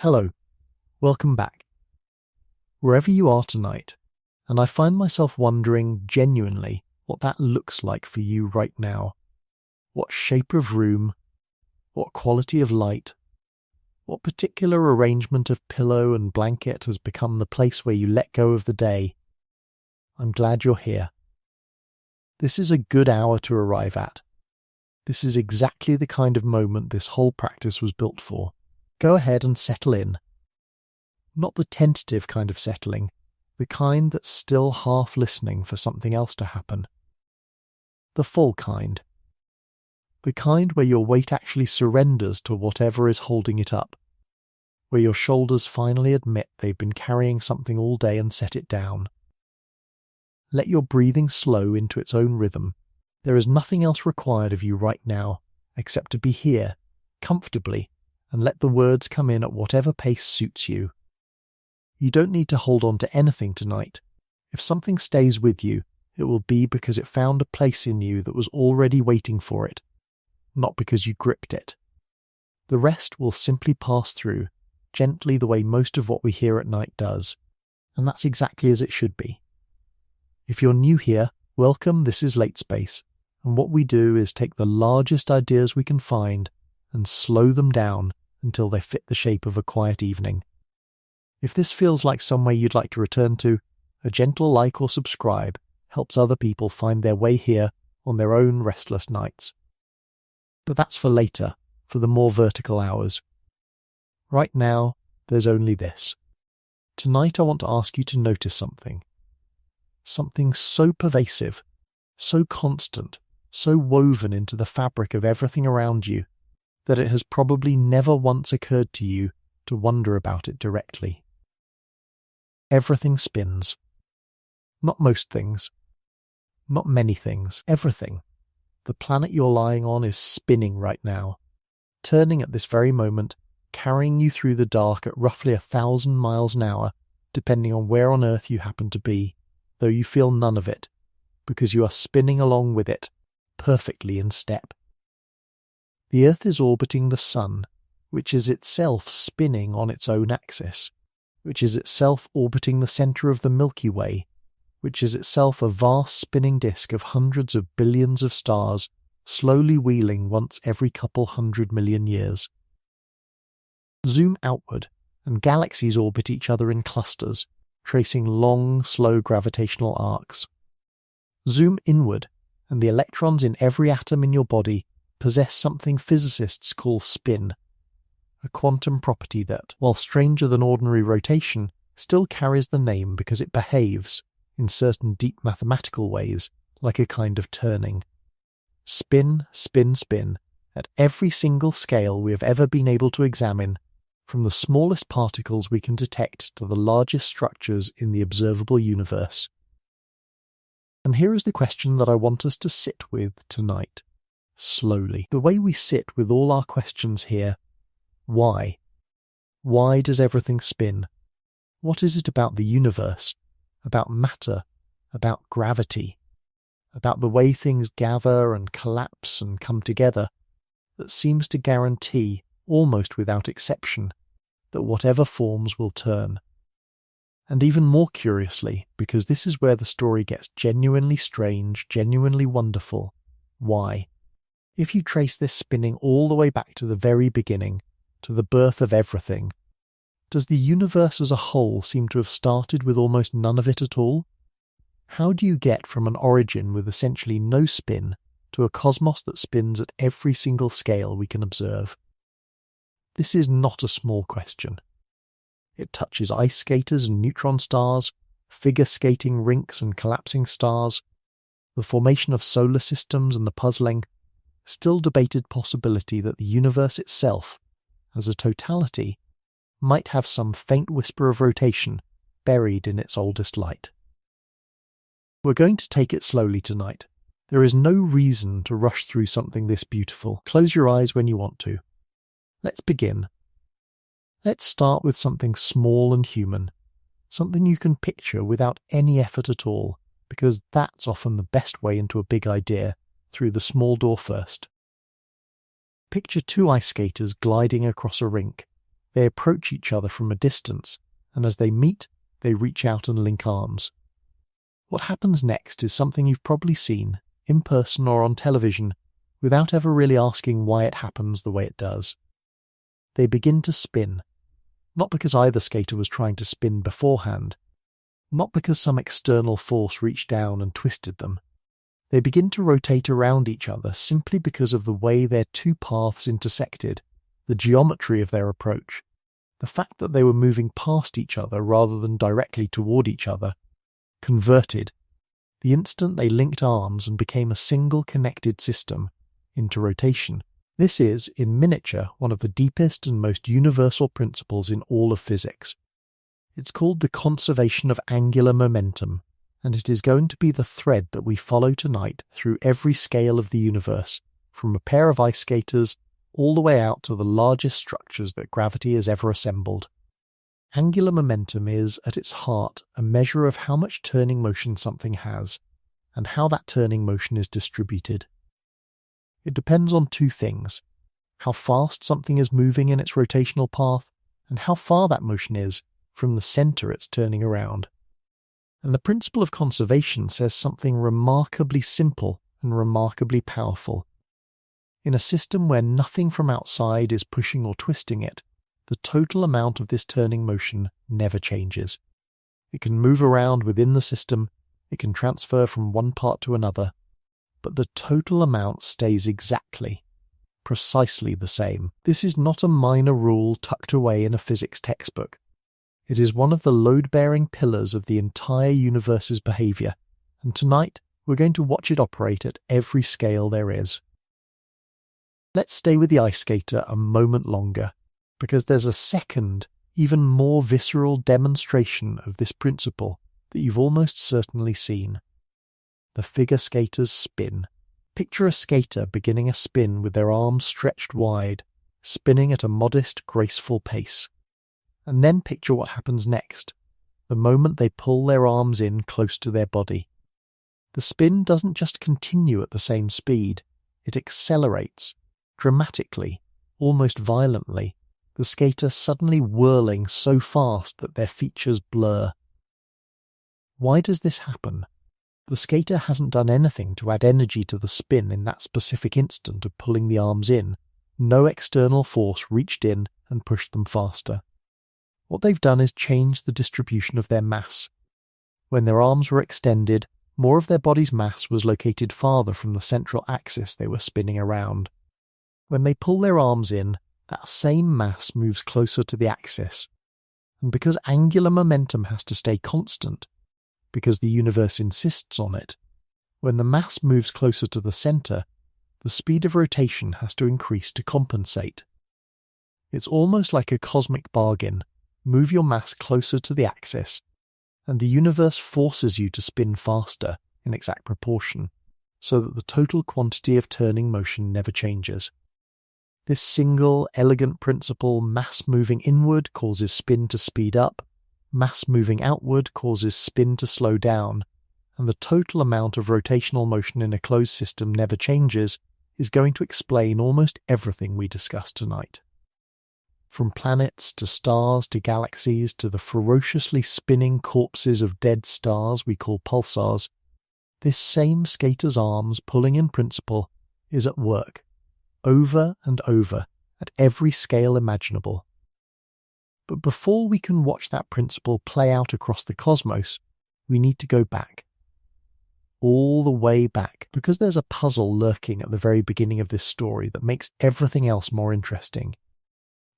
Hello, welcome back. Wherever you are tonight, and I find myself wondering genuinely what that looks like for you right now. What shape of room, what quality of light, what particular arrangement of pillow and blanket has become the place where you let go of the day. I'm glad you're here. This is a good hour to arrive at. This is exactly the kind of moment this whole practice was built for. Go ahead and settle in. Not the tentative kind of settling, the kind that's still half listening for something else to happen. The full kind. The kind where your weight actually surrenders to whatever is holding it up, where your shoulders finally admit they've been carrying something all day and set it down. Let your breathing slow into its own rhythm. There is nothing else required of you right now, except to be here, comfortably, and let the words come in at whatever pace suits you. You don't need to hold on to anything tonight. If something stays with you, it will be because it found a place in you that was already waiting for it, not because you gripped it. The rest will simply pass through, gently the way most of what we hear at night does, and that's exactly as it should be. If you're new here, welcome. This is Late Space, and what we do is take the largest ideas we can find and slow them down until they fit the shape of a quiet evening. If this feels like somewhere you'd like to return to, a gentle like or subscribe helps other people find their way here on their own restless nights. But that's for later, for the more vertical hours. Right now, there's only this. Tonight I want to ask you to notice something. Something so pervasive, so constant, so woven into the fabric of everything around you, that it has probably never once occurred to you to wonder about it directly. Everything spins. Not most things. Not many things. Everything. The planet you're lying on is spinning right now, turning at this very moment, carrying you through the dark at roughly 1,000 miles an hour, depending on where on Earth you happen to be, though you feel none of it, because you are spinning along with it, perfectly in step. The Earth is orbiting the Sun, which is itself spinning on its own axis, which is itself orbiting the centre of the Milky Way, which is itself a vast spinning disk of hundreds of billions of stars, slowly wheeling once every couple 100 million years. Zoom outward, and galaxies orbit each other in clusters, tracing long, slow gravitational arcs. Zoom inward, and the electrons in every atom in your body possess something physicists call spin, a quantum property that, while stranger than ordinary rotation, still carries the name because it behaves, in certain deep mathematical ways, like a kind of turning. Spin, spin, spin, at every single scale we have ever been able to examine, from the smallest particles we can detect to the largest structures in the observable universe. And here is the question that I want us to sit with tonight. Slowly. The way we sit with all our questions here. Why? Why does everything spin? What is it about the universe, about matter, about gravity, about the way things gather and collapse and come together, that seems to guarantee, almost without exception, that whatever forms will turn? And even more curiously, because this is where the story gets genuinely strange, genuinely wonderful, why? If you trace this spinning all the way back to the very beginning, to the birth of everything, does the universe as a whole seem to have started with almost none of it at all? How do you get from an origin with essentially no spin to a cosmos that spins at every single scale we can observe? This is not a small question. It touches ice skaters and neutron stars, figure skating rinks and collapsing stars, the formation of solar systems and the puzzling, still debated possibility that the universe itself, as a totality, might have some faint whisper of rotation buried in its oldest light. We're going to take it slowly tonight. There is no reason to rush through something this beautiful. Close your eyes when you want to. Let's begin. Let's start with something small and human, something you can picture without any effort at all, because that's often the best way into a big idea, through the small door first. Picture two ice skaters gliding across a rink, They approach each other from a distance, and as they meet, they reach out and link arms. What happens next is something you've probably seen, in person or on television, without ever really asking why it happens the way it does. They begin to spin, not because either skater was trying to spin beforehand, not because some external force reached down and twisted them. They begin to rotate around each other simply because of the way their two paths intersected, the geometry of their approach, the fact that they were moving past each other rather than directly toward each other, converted, the instant they linked arms and became a single connected system, into rotation. This is, in miniature, one of the deepest and most universal principles in all of physics. It's called the conservation of angular momentum, and it is going to be the thread that we follow tonight through every scale of the universe, from a pair of ice skaters all the way out to the largest structures that gravity has ever assembled. Angular momentum is, at its heart, a measure of how much turning motion something has, and how that turning motion is distributed. It depends on two things: how fast something is moving in its rotational path, and how far that motion is from the center it's turning around. And the principle of conservation says something remarkably simple and remarkably powerful. In a system where nothing from outside is pushing or twisting it, the total amount of this turning motion never changes. It can move around within the system, it can transfer from one part to another, but the total amount stays exactly, precisely the same. This is not a minor rule tucked away in a physics textbook. It is one of the load-bearing pillars of the entire universe's behavior, and tonight we're going to watch it operate at every scale there is. Let's stay with the ice skater a moment longer, because there's a second, even more visceral demonstration of this principle that you've almost certainly seen. The figure skater's spin. Picture a skater beginning a spin with their arms stretched wide, spinning at a modest, graceful pace. And then picture what happens next, the moment they pull their arms in close to their body. The spin doesn't just continue at the same speed, it accelerates, dramatically, almost violently, the skater suddenly whirling so fast that their features blur. Why does this happen? The skater hasn't done anything to add energy to the spin in that specific instant of pulling the arms in. No external force reached in and pushed them faster. What they've done is change the distribution of their mass. When their arms were extended, more of their body's mass was located farther from the central axis they were spinning around. When they pull their arms in, that same mass moves closer to the axis. And because angular momentum has to stay constant, because the universe insists on it, when the mass moves closer to the center, the speed of rotation has to increase to compensate. It's almost like a cosmic bargain. Move your mass closer to the axis, and the universe forces you to spin faster in exact proportion, so that the total quantity of turning motion never changes. This single, elegant principle, mass moving inward causes spin to speed up, mass moving outward causes spin to slow down, and the total amount of rotational motion in a closed system never changes, is going to explain almost everything we discussed tonight. From planets to stars to galaxies to the ferociously spinning corpses of dead stars we call pulsars, this same skater's arms pulling in principle is at work, over and over, at every scale imaginable. But before we can watch that principle play out across the cosmos, we need to go back. All the way back, because there's a puzzle lurking at the very beginning of this story that makes everything else more interesting.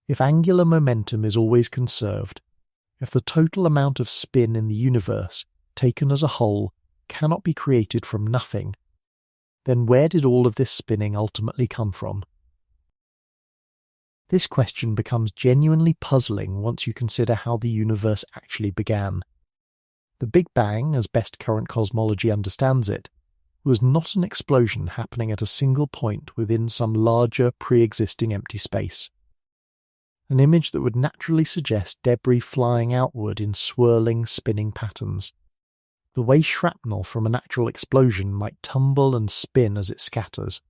If angular momentum is always conserved, if the total amount of spin in the universe, taken as a whole, cannot be created from nothing, then where did all of this spinning ultimately come from? This question becomes genuinely puzzling once you consider how the universe actually began. The Big Bang, as best current cosmology understands it, was not an explosion happening at a single point within some larger pre-existing empty space. An image that would naturally suggest debris flying outward in swirling, spinning patterns. The way shrapnel from a natural explosion might tumble and spin as it scatters.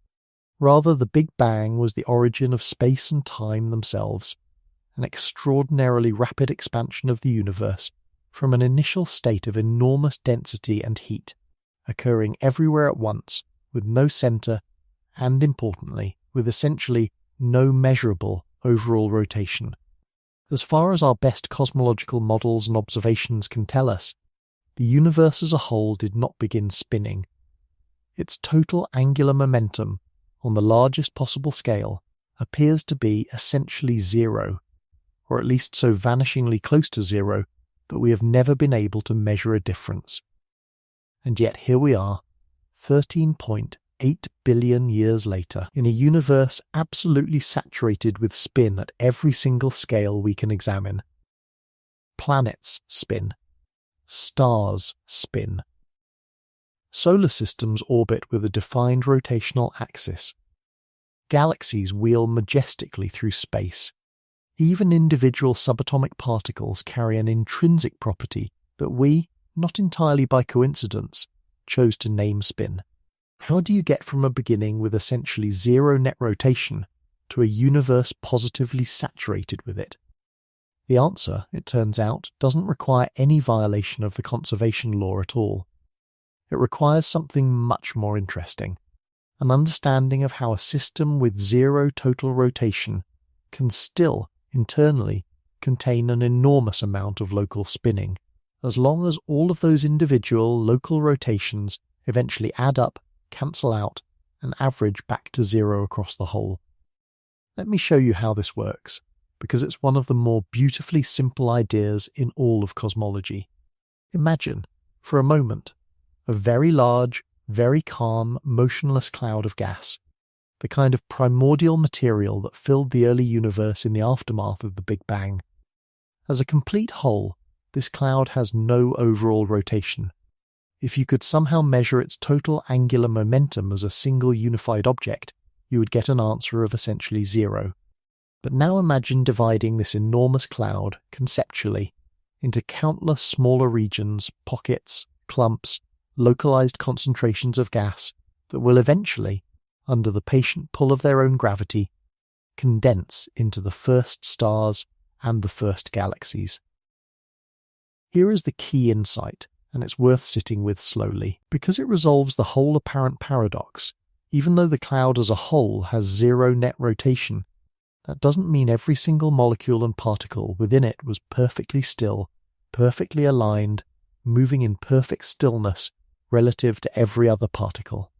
Rather, the Big Bang was the origin of space and time themselves, an extraordinarily rapid expansion of the universe from an initial state of enormous density and heat, occurring everywhere at once, with no centre, and importantly, with essentially no measurable overall rotation. As far as our best cosmological models and observations can tell us, the universe as a whole did not begin spinning. Its total angular momentum, on the largest possible scale, appears to be essentially zero, or at least so vanishingly close to zero that we have never been able to measure a difference. And yet here we are, 13.8 billion years later, in a universe absolutely saturated with spin at every single scale we can examine. Planets spin. Stars spin. Solar systems orbit with a defined rotational axis. Galaxies wheel majestically through space. Even individual subatomic particles carry an intrinsic property that we, not entirely by coincidence, chose to name spin. How do you get from a beginning with essentially zero net rotation to a universe positively saturated with it? The answer, it turns out, doesn't require any violation of the conservation law at all. It requires something much more interesting, an understanding of how a system with zero total rotation can still, internally, contain an enormous amount of local spinning, as long as all of those individual local rotations eventually add up, cancel out, and average back to zero across the whole. Let me show you how this works, because it's one of the more beautifully simple ideas in all of cosmology. Imagine, for a moment, a very large, very calm, motionless cloud of gas, the kind of primordial material that filled the early universe in the aftermath of the Big Bang. As a complete whole, this cloud has no overall rotation. If you could somehow measure its total angular momentum as a single unified object, you would get an answer of essentially zero. But now imagine dividing this enormous cloud, conceptually, into countless smaller regions, pockets, clumps, localized concentrations of gas that will eventually, under the patient pull of their own gravity, condense into the first stars and the first galaxies. Here is the key insight, and it's worth sitting with slowly, because it resolves the whole apparent paradox. Even though the cloud as a whole has zero net rotation, that doesn't mean every single molecule and particle within it was perfectly still, perfectly aligned, moving in perfect stillness relative to every other particle.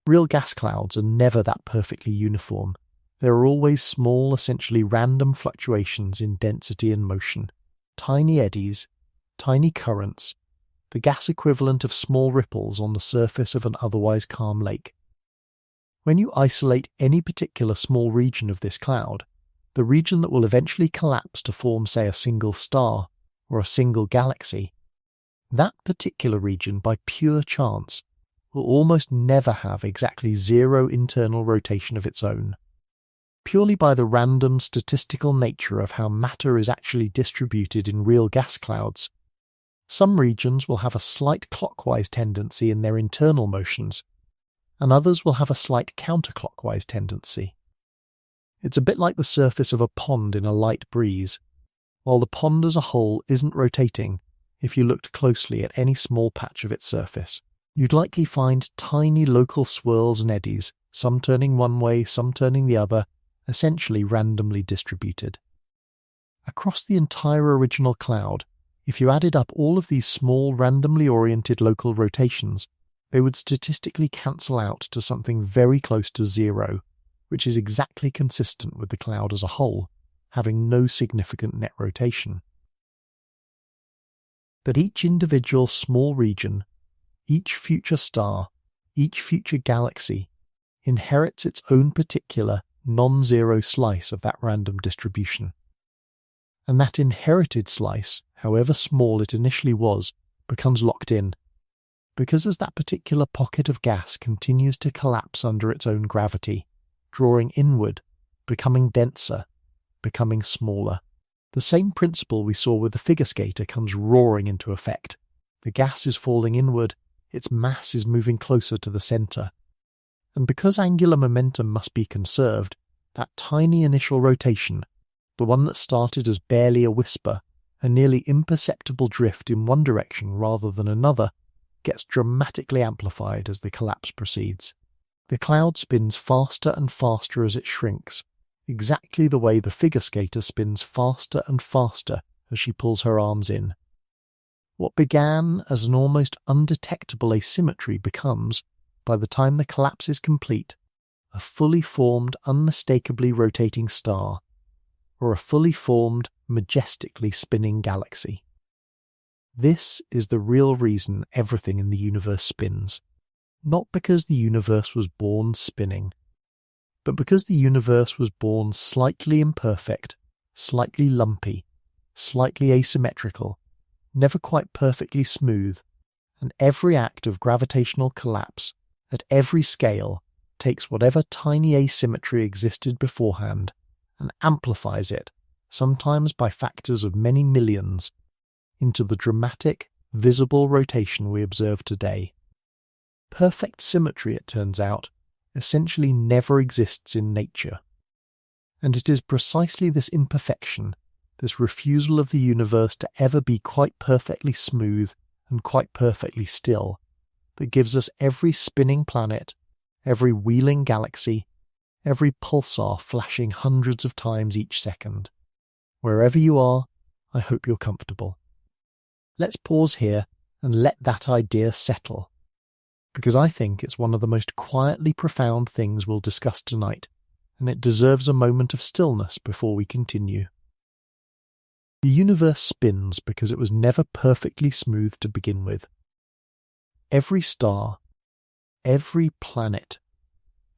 Real gas clouds are never that perfectly uniform. There are always small, essentially random fluctuations in density and motion, tiny eddies, tiny currents, the gas equivalent of small ripples on the surface of an otherwise calm lake. When you isolate any particular small region of this cloud, the region that will eventually collapse to form, say, a single star or a single galaxy, that particular region, by pure chance, will almost never have exactly zero internal rotation of its own. Purely by the random statistical nature of how matter is actually distributed in real gas clouds, some regions will have a slight clockwise tendency in their internal motions, and others will have a slight counterclockwise tendency. It's a bit like the surface of a pond in a light breeze. While the pond as a whole isn't rotating, if you looked closely at any small patch of its surface, you'd likely find tiny local swirls and eddies, some turning one way, some turning the other, essentially randomly distributed. Across the entire original cloud, if you added up all of these small randomly oriented local rotations, they would statistically cancel out to something very close to zero, which is exactly consistent with the cloud as a whole, having no significant net rotation. But each individual small region, each future star, each future galaxy, inherits its own particular non-zero slice of that random distribution. And that inherited slice, however small it initially was, becomes locked in, because as that particular pocket of gas continues to collapse under its own gravity, drawing inward, becoming denser, becoming smaller, the same principle we saw with the figure skater comes roaring into effect. The gas is falling inward, its mass is moving closer to the centre. And because angular momentum must be conserved, that tiny initial rotation, the one that started as barely a whisper, a nearly imperceptible drift in one direction rather than another, gets dramatically amplified as the collapse proceeds. The cloud spins faster and faster as it shrinks, exactly the way the figure skater spins faster and faster as she pulls her arms in. What began as an almost undetectable asymmetry becomes, by the time the collapse is complete, a fully formed, unmistakably rotating star, or a fully formed, majestically spinning galaxy. This is the real reason everything in the universe spins, not because the universe was born spinning, but because the universe was born slightly imperfect, slightly lumpy, slightly asymmetrical, never quite perfectly smooth, and every act of gravitational collapse, at every scale, takes whatever tiny asymmetry existed beforehand and amplifies it, sometimes by factors of many millions, into the dramatic, visible rotation we observe today. Perfect symmetry, it turns out, essentially never exists in nature. And it is precisely this imperfection, this refusal of the universe to ever be quite perfectly smooth and quite perfectly still, that gives us every spinning planet, every wheeling galaxy, every pulsar flashing hundreds of times each second. Wherever you are, I hope you're comfortable. Let's pause here and let that idea settle, because I think it's one of the most quietly profound things we'll discuss tonight, and it deserves a moment of stillness before we continue. The universe spins because it was never perfectly smooth to begin with. Every star, every planet,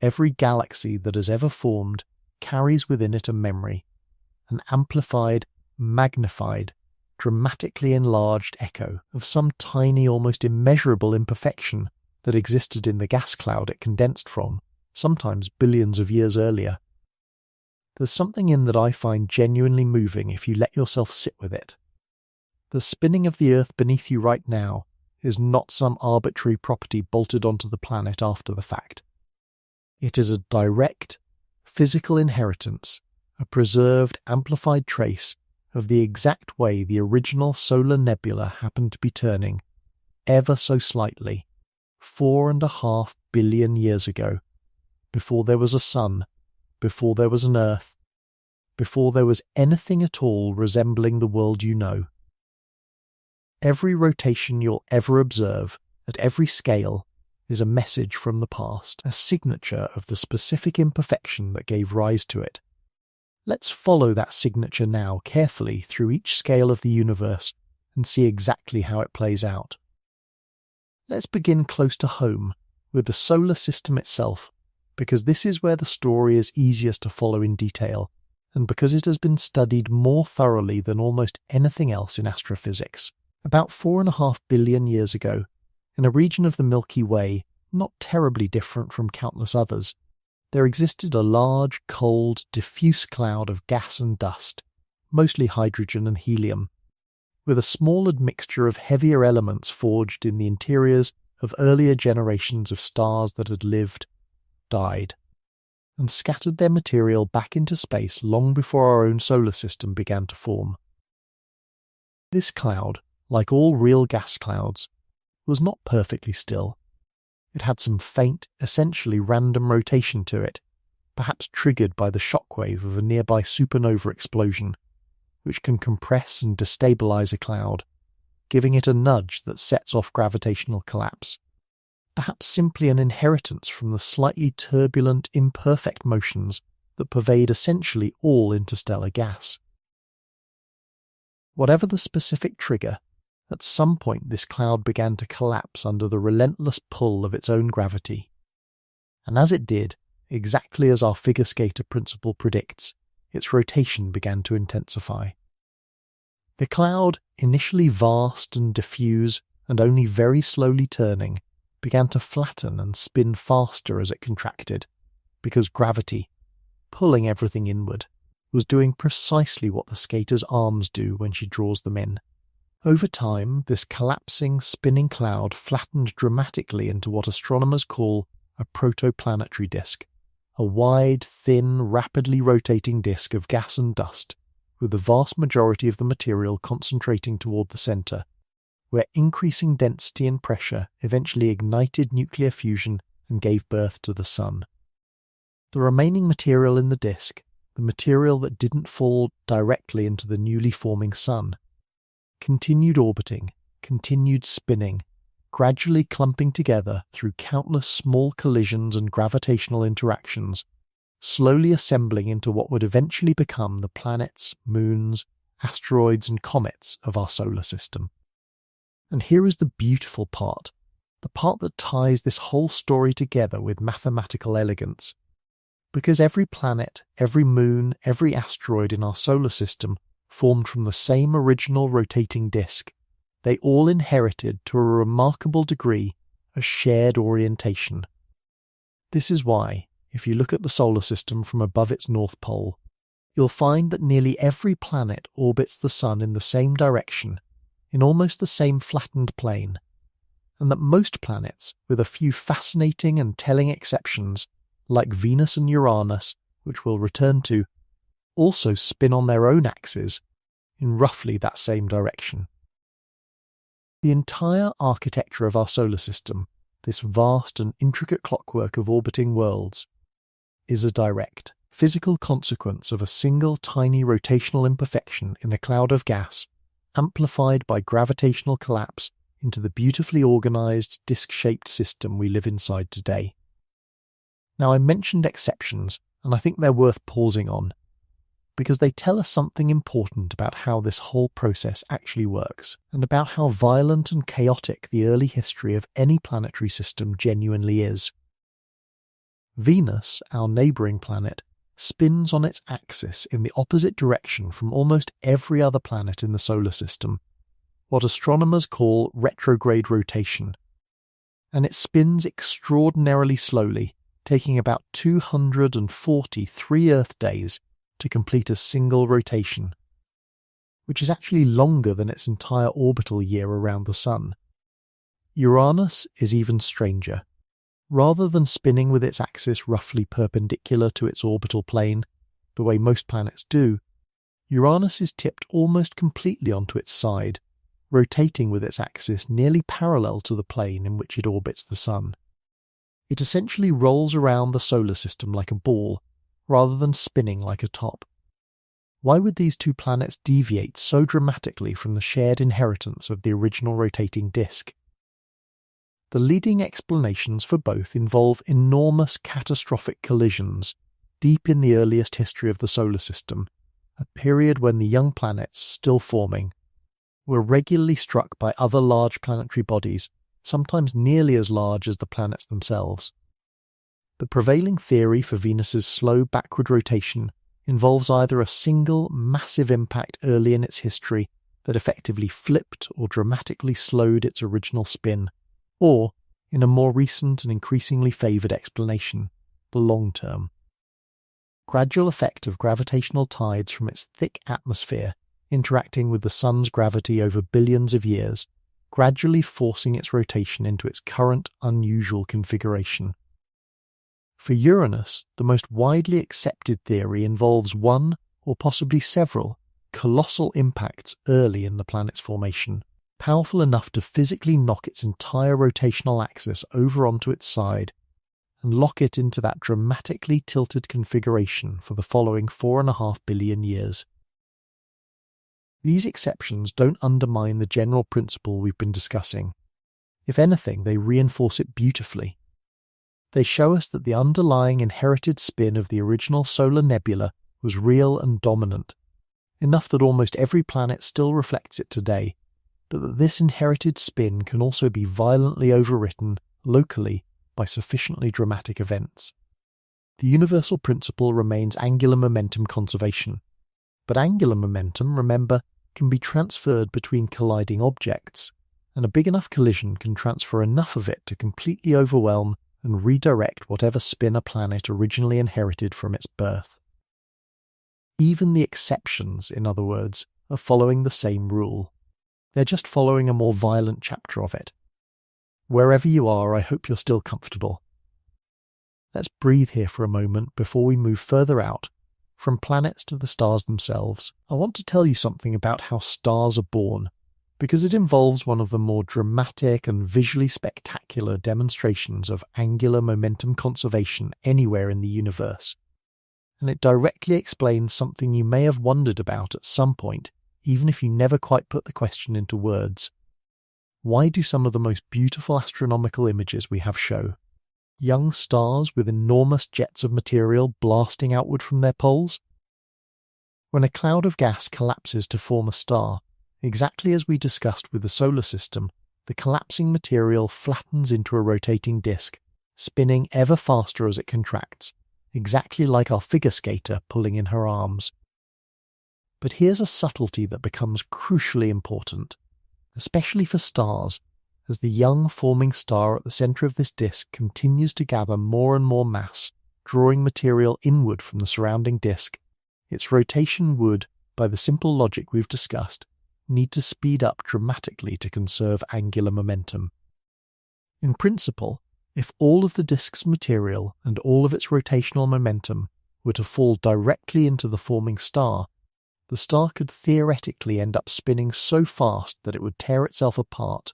every galaxy that has ever formed carries within it a memory, an amplified, magnified, dramatically enlarged echo of some tiny, almost immeasurable imperfection that existed in the gas cloud it condensed from, sometimes billions of years earlier. There's something in that I find genuinely moving if you let yourself sit with it. The spinning of the Earth beneath you right now is not some arbitrary property bolted onto the planet after the fact. It is a direct, physical inheritance, a preserved, amplified trace of the exact way the original solar nebula happened to be turning, ever so slightly, 4.5 billion years ago, before there was a sun, before there was an Earth, before there was anything at all resembling the world you know. Every rotation you'll ever observe, at every scale, is a message from the past, a signature of the specific imperfection that gave rise to it. Let's follow that signature now carefully through each scale of the universe and see exactly how it plays out. Let's begin close to home, with the solar system itself, because this is where the story is easiest to follow in detail, and because it has been studied more thoroughly than almost anything else in astrophysics. About 4.5 billion years ago, in a region of the Milky Way not terribly different from countless others, there existed a large, cold, diffuse cloud of gas and dust, mostly hydrogen and helium, with a small admixture of heavier elements forged in the interiors of earlier generations of stars that had lived, died, and scattered their material back into space long before our own solar system began to form. This cloud, like all real gas clouds, was not perfectly still. It had some faint, essentially random rotation to it, perhaps triggered by the shockwave of a nearby supernova explosion, which can compress and destabilize a cloud, giving it a nudge that sets off gravitational collapse. Perhaps simply an inheritance from the slightly turbulent, imperfect motions that pervade essentially all interstellar gas. Whatever the specific trigger, at some point this cloud began to collapse under the relentless pull of its own gravity. And as it did, exactly as our figure skater principle predicts, its rotation began to intensify. The cloud, initially vast and diffuse and only very slowly turning, began to flatten and spin faster as it contracted, because gravity, pulling everything inward, was doing precisely what the skater's arms do when she draws them in. Over time, this collapsing, spinning cloud flattened dramatically into what astronomers call a protoplanetary disk, a wide, thin, rapidly rotating disk of gas and dust with the vast majority of the material concentrating toward the centre, where increasing density and pressure eventually ignited nuclear fusion and gave birth to the Sun. The remaining material in the disk, the material that didn't fall directly into the newly forming Sun, continued orbiting, continued spinning, gradually clumping together through countless small collisions and gravitational interactions, slowly assembling into what would eventually become the planets, moons, asteroids and comets of our solar system. And here is the beautiful part, the part that ties this whole story together with mathematical elegance. Because every planet, every moon, every asteroid in our solar system formed from the same original rotating disk, they all inherited to a remarkable degree a shared orientation. This is why, if you look at the solar system from above its north pole, you'll find that nearly every planet orbits the Sun in the same direction, in almost the same flattened plane, and that most planets, with a few fascinating and telling exceptions, like Venus and Uranus, which we'll return to, also spin on their own axes in roughly that same direction. The entire architecture of our solar system, this vast and intricate clockwork of orbiting worlds, is a direct, physical consequence of a single tiny rotational imperfection in a cloud of gas, amplified by gravitational collapse into the beautifully organized, disc-shaped system we live inside today. Now, I mentioned exceptions, and I think they're worth pausing on, because they tell us something important about how this whole process actually works, and about how violent and chaotic the early history of any planetary system genuinely is. Venus, our neighbouring planet, spins on its axis in the opposite direction from almost every other planet in the solar system, what astronomers call retrograde rotation, and it spins extraordinarily slowly, taking about 243 Earth days to complete a single rotation, which is actually longer than its entire orbital year around the Sun. Uranus is even stranger. Rather than spinning with its axis roughly perpendicular to its orbital plane, the way most planets do, Uranus is tipped almost completely onto its side, rotating with its axis nearly parallel to the plane in which it orbits the Sun. It essentially rolls around the solar system like a ball, rather than spinning like a top. Why would these two planets deviate so dramatically from the shared inheritance of the original rotating disk? The leading explanations for both involve enormous catastrophic collisions deep in the earliest history of the solar system, a period when the young planets, still forming, were regularly struck by other large planetary bodies, sometimes nearly as large as the planets themselves. The prevailing theory for Venus's slow backward rotation involves either a single massive impact early in its history that effectively flipped or dramatically slowed its original spin, or, in a more recent and increasingly favoured explanation, the long-term gradual effect of gravitational tides from its thick atmosphere interacting with the Sun's gravity over billions of years, gradually forcing its rotation into its current unusual configuration. For Uranus, the most widely accepted theory involves one, or possibly several, colossal impacts early in the planet's formation, powerful enough to physically knock its entire rotational axis over onto its side and lock it into that dramatically tilted configuration for the following 4.5 billion years. These exceptions don't undermine the general principle we've been discussing. If anything, they reinforce it beautifully. They show us that the underlying inherited spin of the original solar nebula was real and dominant, enough that almost every planet still reflects it today, but that this inherited spin can also be violently overwritten locally by sufficiently dramatic events. The universal principle remains angular momentum conservation, but angular momentum, remember, can be transferred between colliding objects, and a big enough collision can transfer enough of it to completely overwhelm and redirect whatever spin a planet originally inherited from its birth. Even the exceptions, in other words, are following the same rule. They're just following a more violent chapter of it. Wherever you are, I hope you're still comfortable. Let's breathe here for a moment before we move further out From planets to the stars themselves, I want to tell you something about how stars are born, because it involves one of the more dramatic and visually spectacular demonstrations of angular momentum conservation anywhere in the universe. And it directly explains something you may have wondered about at some point, even if you never quite put the question into words. Why do some of the most beautiful astronomical images we have show young stars with enormous jets of material blasting outward from their poles? When a cloud of gas collapses to form a star, exactly as we discussed with the solar system, the collapsing material flattens into a rotating disk, spinning ever faster as it contracts, exactly like our figure skater pulling in her arms. But here's a subtlety that becomes crucially important, especially for stars. As the young forming star at the centre of this disk continues to gather more and more mass, drawing material inward from the surrounding disk, its rotation would, by the simple logic we've discussed, need to speed up dramatically to conserve angular momentum. In principle, if all of the disk's material and all of its rotational momentum were to fall directly into the forming star, the star could theoretically end up spinning so fast that it would tear itself apart,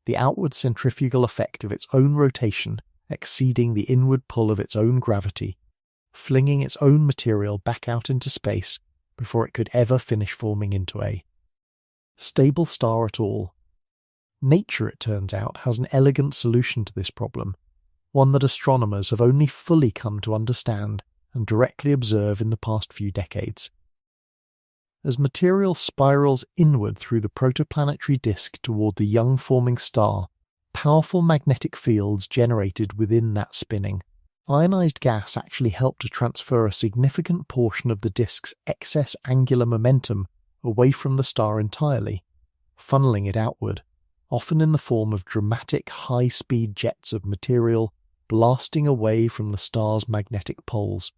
the outward centrifugal effect of its own rotation exceeding the inward pull of its own gravity, flinging its own material back out into space before it could ever finish forming into a stable star at all. Nature, it turns out, has an elegant solution to this problem, one that astronomers have only fully come to understand and directly observe in the past few decades. As material spirals inward through the protoplanetary disk toward the young forming star, powerful magnetic fields generated within that spinning. Ionized gas actually help to transfer a significant portion of the disk's excess angular momentum away from the star entirely, funneling it outward, often in the form of dramatic high-speed jets of material blasting away from the star's magnetic poles,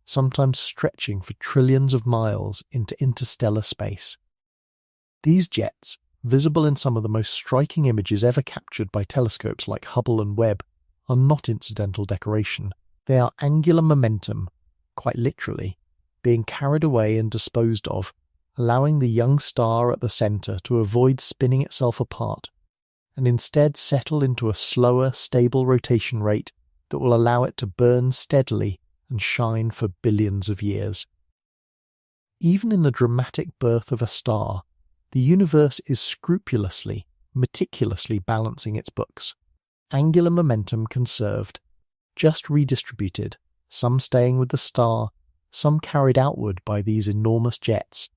sometimes stretching for trillions of miles into interstellar space. These jets, visible in some of the most striking images ever captured by telescopes like Hubble and Webb, are not incidental decoration. They are angular momentum, quite literally, being carried away and disposed of, allowing the young star at the centre to avoid spinning itself apart, and instead settle into a slower, stable rotation rate that will allow it to burn steadily and shine for billions of years. Even in the dramatic birth of a star, the universe is scrupulously, meticulously balancing its books. Angular momentum conserved, just redistributed, some staying with the star, some carried outward by these enormous jets,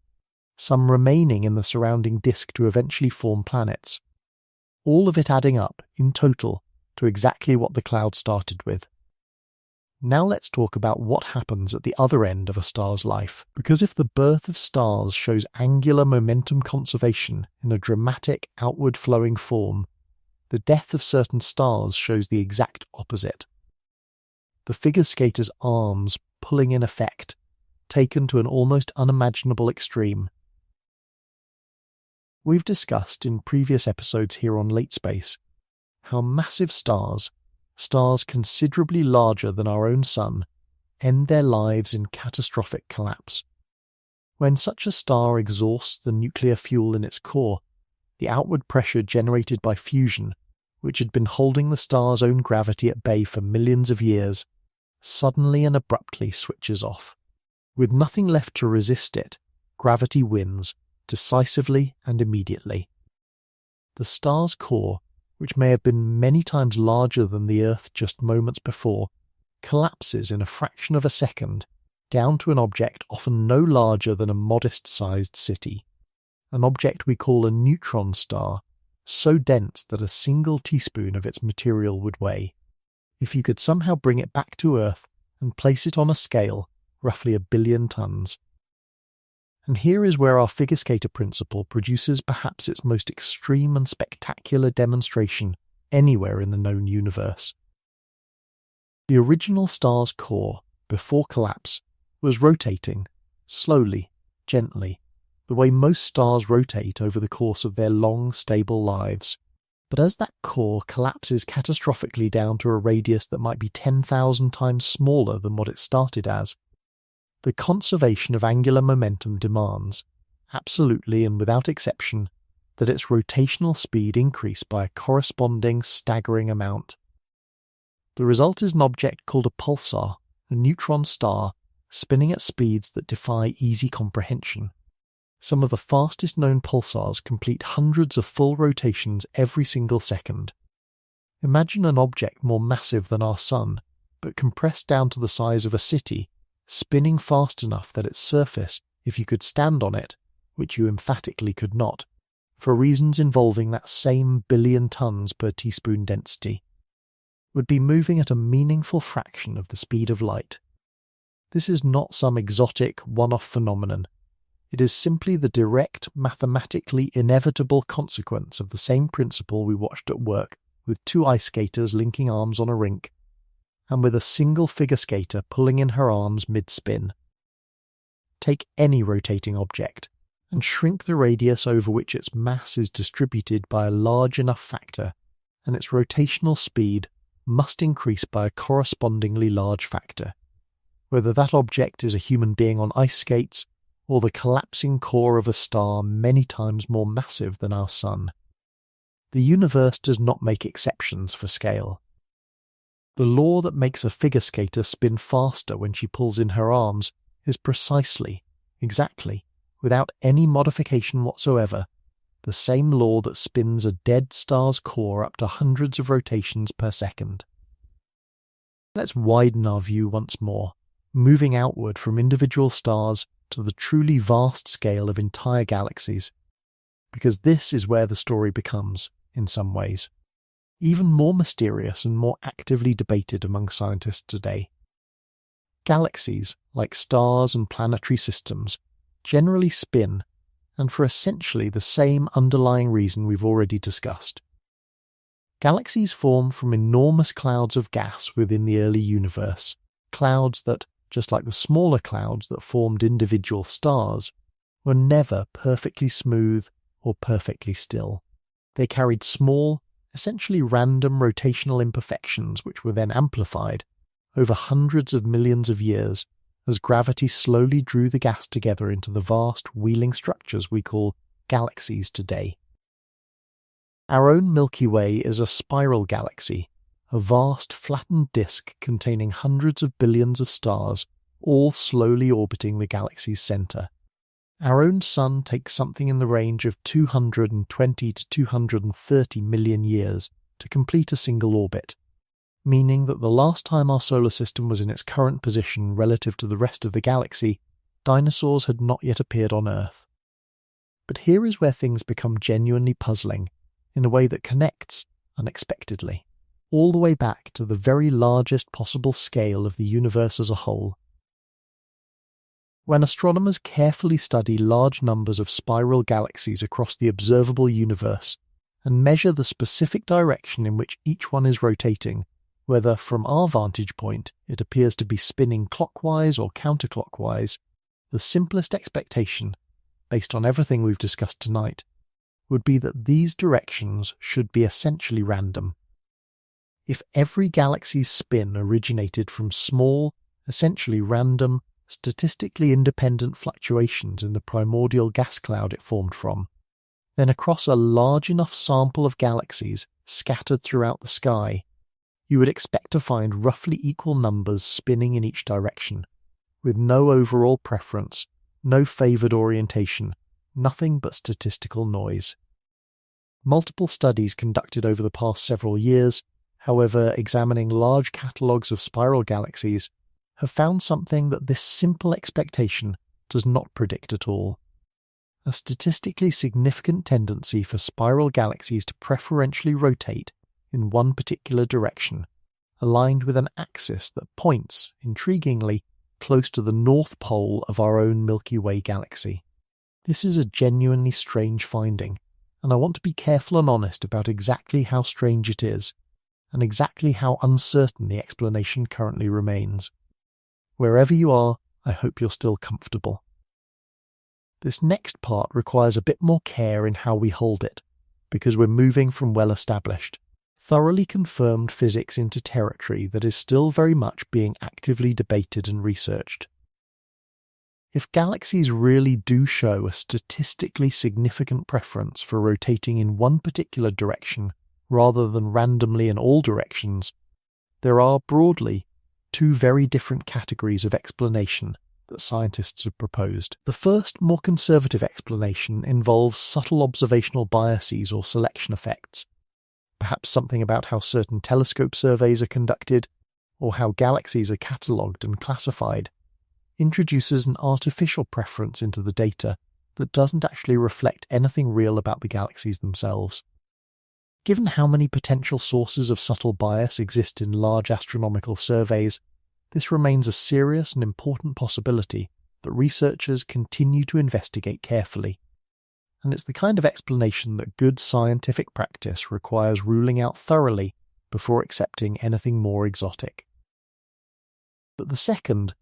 some remaining in the surrounding disk to eventually form planets. All of it adding up, in total, to exactly what the cloud started with. Now let's talk about what happens at the other end of a star's life, because if the birth of stars shows angular momentum conservation in a dramatic outward flowing form, the death of certain stars shows the exact opposite. The figure skater's arms pulling in effect, taken to an almost unimaginable extreme. We've discussed in previous episodes here on Late Space how massive stars considerably larger than our own Sun, end their lives in catastrophic collapse. When such a star exhausts the nuclear fuel in its core, the outward pressure generated by fusion, which had been holding the star's own gravity at bay for millions of years, suddenly and abruptly switches off. With nothing left to resist it, gravity wins, decisively and immediately. The star's core, which may have been many times larger than the Earth just moments before, collapses in a fraction of a second down to an object often no larger than a modest-sized city, an object we call a neutron star, so dense that a single teaspoon of its material would weigh. If you could somehow bring it back to Earth and place it on a scale, roughly 1 billion tons. And here is where our figure skater principle produces perhaps its most extreme and spectacular demonstration anywhere in the known universe. The original star's core, before collapse, was rotating, slowly, gently, the way most stars rotate over the course of their long, stable lives. But as that core collapses catastrophically down to a radius that might be 10,000 times smaller than what it started as, The conservation of angular momentum demands, absolutely and without exception, that its rotational speed increase by a corresponding staggering amount. The result is an object called a pulsar, a neutron star, spinning at speeds that defy easy comprehension. Some of the fastest known pulsars complete hundreds of full rotations every single second. Imagine an object more massive than our Sun, but compressed down to the size of a city, spinning fast enough that its surface, if you could stand on it, which you emphatically could not, for reasons involving that same billion tons per teaspoon density, would be moving at a meaningful fraction of the speed of light. This is not some exotic, one-off phenomenon. It is simply the direct, mathematically inevitable consequence of the same principle we watched at work with two ice skaters linking arms on a rink, and with a single figure skater pulling in her arms mid-spin. Take any rotating object, and shrink the radius over which its mass is distributed by a large enough factor, and its rotational speed must increase by a correspondingly large factor, whether that object is a human being on ice skates or the collapsing core of a star many times more massive than our Sun. The universe does not make exceptions for scale. The law that makes a figure skater spin faster when she pulls in her arms is precisely, exactly, without any modification whatsoever, the same law that spins a dead star's core up to hundreds of rotations per second. Let's widen our view once more, moving outward from individual stars to the truly vast scale of entire galaxies, because this is where the story becomes, in some ways, even more mysterious and more actively debated among scientists today. Galaxies, like stars and planetary systems, generally spin, and for essentially the same underlying reason we've already discussed. Galaxies form from enormous clouds of gas within the early universe, clouds that, just like the smaller clouds that formed individual stars, were never perfectly smooth or perfectly still. They carried small, essentially random rotational imperfections which were then amplified over hundreds of millions of years as gravity slowly drew the gas together into the vast wheeling structures we call galaxies today. Our own Milky Way is a spiral galaxy, a vast flattened disk containing hundreds of billions of stars, all slowly orbiting the galaxy's centre. Our own Sun takes something in the range of 220 to 230 million years to complete a single orbit, meaning that the last time our solar system was in its current position relative to the rest of the galaxy, dinosaurs had not yet appeared on Earth. But here is where things become genuinely puzzling, in a way that connects, unexpectedly, all the way back to the very largest possible scale of the universe as a whole. When astronomers carefully study large numbers of spiral galaxies across the observable universe and measure the specific direction in which each one is rotating, whether from our vantage point it appears to be spinning clockwise or counterclockwise, the simplest expectation, based on everything we've discussed tonight, would be that these directions should be essentially random. If every galaxy's spin originated from small, essentially random, statistically independent fluctuations in the primordial gas cloud it formed from, then across a large enough sample of galaxies scattered throughout the sky, you would expect to find roughly equal numbers spinning in each direction, with no overall preference, no favoured orientation, nothing but statistical noise. Multiple studies conducted over the past several years, however, examining large catalogues of spiral galaxies, have found something that this simple expectation does not predict at all. A statistically significant tendency for spiral galaxies to preferentially rotate in one particular direction, aligned with an axis that points, intriguingly, close to the North Pole of our own Milky Way galaxy. This is a genuinely strange finding, and I want to be careful and honest about exactly how strange it is, and exactly how uncertain the explanation currently remains. Wherever you are, I hope you're still comfortable. This next part requires a bit more care in how we hold it, because we're moving from well-established, thoroughly confirmed physics into territory that is still very much being actively debated and researched. If galaxies really do show a statistically significant preference for rotating in one particular direction rather than randomly in all directions, there are broadly two very different categories of explanation that scientists have proposed. The first, more conservative explanation involves subtle observational biases or selection effects, perhaps something about how certain telescope surveys are conducted or how galaxies are catalogued and classified, introduces an artificial preference into the data that doesn't actually reflect anything real about the galaxies themselves. Given how many potential sources of subtle bias exist in large astronomical surveys, this remains a serious and important possibility that researchers continue to investigate carefully. And it's the kind of explanation that good scientific practice requires ruling out thoroughly before accepting anything more exotic. But the second,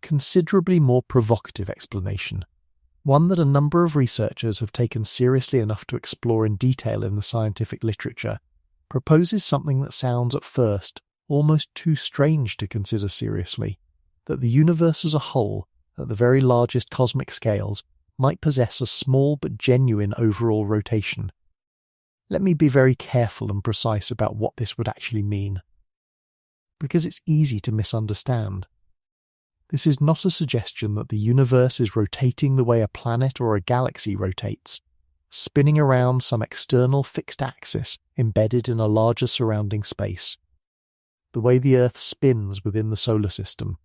considerably more provocative explanation, one that a number of researchers have taken seriously enough to explore in detail in the scientific literature, proposes something that sounds at first almost too strange to consider seriously, that the universe as a whole, at the very largest cosmic scales, might possess a small but genuine overall rotation. Let me be very careful and precise about what this would actually mean, because it's easy to misunderstand. This is not a suggestion that the universe is rotating the way a planet or a galaxy rotates, spinning around some external fixed axis embedded in a larger surrounding space. The way the Earth spins within the solar system.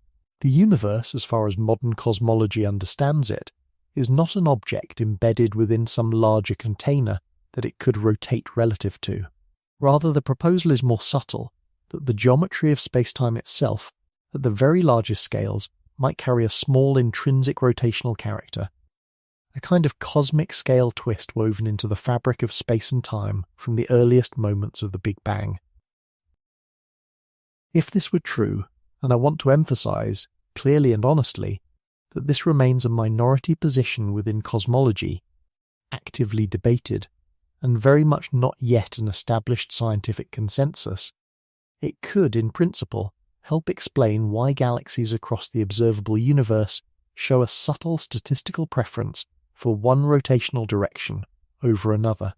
The universe, as far as modern cosmology understands it, is not an object embedded within some larger container that it could rotate relative to. Rather, the proposal is more subtle, that the geometry of spacetime itself, at the very largest scales, might carry a small intrinsic rotational character, a kind of cosmic scale twist woven into the fabric of space and time from the earliest moments of the Big Bang. If this were true, and I want to emphasize, clearly and honestly, that this remains a minority position within cosmology, actively debated, and very much not yet an established scientific consensus, it could, in principle, help explain why galaxies across the observable universe show a subtle statistical preference for one rotational direction over another.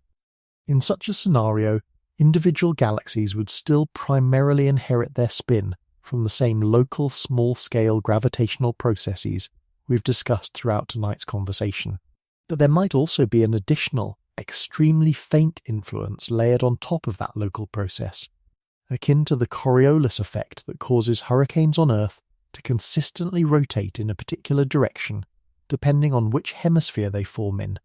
In such a scenario, individual galaxies would still primarily inherit their spin from the same local small-scale gravitational processes we've discussed throughout tonight's conversation. But there might also be an additional, extremely faint influence layered on top of that local process, akin to the Coriolis effect that causes hurricanes on Earth to consistently rotate in a particular direction, depending on which hemisphere they form in.